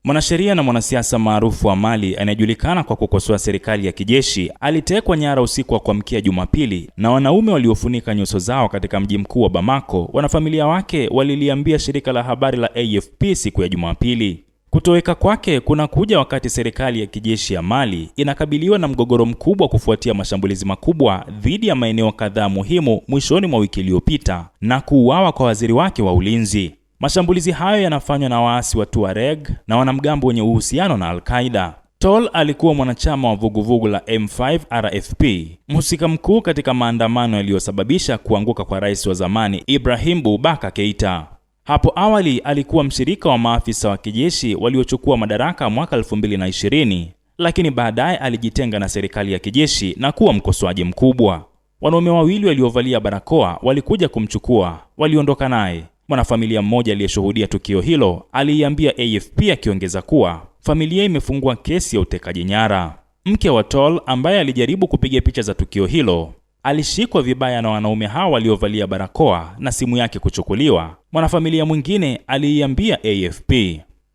Mwanasheria na mwanasiasa maarufu wa Mali anayejulikana kwa kukosoa serikali ya kijeshi alitekwa nyara usiku wa kuamkia Jumapili na wanaume waliofunika nyuso zao katika mji mkuu wa Bamako. Wanafamilia wake waliliambia shirika la habari la AFP siku ya Jumapili. Kutoweka kwake kunakuja wakati serikali ya kijeshi ya Mali inakabiliwa na mgogoro mkubwa kufuatia mashambulizi makubwa dhidi ya maeneo kadhaa muhimu mwishoni mwa wiki iliyopita na kuuawa kwa waziri wake wa ulinzi. Mashambulizi hayo yanafanywa na waasi wa Tuareg na wanamgambo wenye uhusiano na Al-Qaeda. Tall alikuwa mwanachama wa vuguvugu la M5 RFP, mhusika mkuu katika maandamano yaliyosababisha kuanguka kwa rais wa zamani Ibrahim Boubacar Keita. Hapo awali alikuwa mshirika wa maafisa wa kijeshi waliochukua madaraka mwaka 2020, lakini baadaye alijitenga na serikali ya kijeshi na kuwa mkosoaji mkubwa. Wanaume wawili waliovalia barakoa walikuja kumchukua, waliondoka naye. Mwanafamilia mmoja aliyeshuhudia tukio hilo aliiambia AFP akiongeza kuwa familia imefungua kesi ya utekaji nyara. Mke wa Tall ambaye alijaribu kupiga picha za tukio hilo alishikwa vibaya na wanaume hao waliovalia barakoa na simu yake kuchukuliwa. Mwanafamilia mwingine aliiambia AFP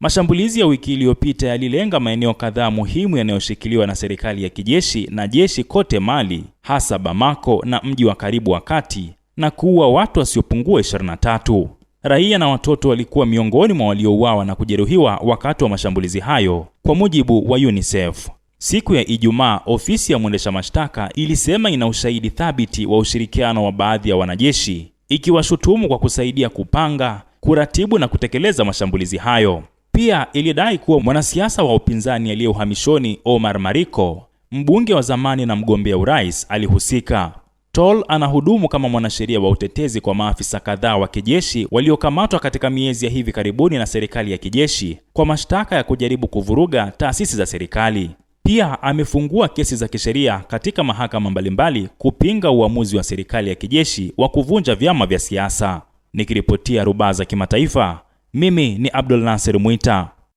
mashambulizi ya wiki iliyopita yalilenga maeneo kadhaa muhimu yanayoshikiliwa na serikali ya kijeshi na jeshi kote Mali, hasa Bamako na mji wa karibu wa kati, na kuua watu wasiopungua 23. Raia na watoto walikuwa miongoni mwa waliouawa na kujeruhiwa wakati wa mashambulizi hayo, kwa mujibu wa UNICEF. Siku ya Ijumaa, ofisi ya mwendesha mashtaka ilisema ina ushahidi thabiti wa ushirikiano wa baadhi ya wanajeshi, ikiwashutumu kwa kusaidia kupanga, kuratibu na kutekeleza mashambulizi hayo. Pia ilidai kuwa mwanasiasa wa upinzani aliye uhamishoni Omar Mariko, mbunge wa zamani na mgombea urais, alihusika. Tall anahudumu kama mwanasheria wa utetezi kwa maafisa kadhaa wa kijeshi waliokamatwa katika miezi ya hivi karibuni na serikali ya kijeshi kwa mashtaka ya kujaribu kuvuruga taasisi za serikali. Pia amefungua kesi za kisheria katika mahakama mbalimbali kupinga uamuzi wa serikali ya kijeshi wa kuvunja vyama vya siasa. Nikiripotia Rubaza Kimataifa, mimi ni Abdul Nasser Mwita.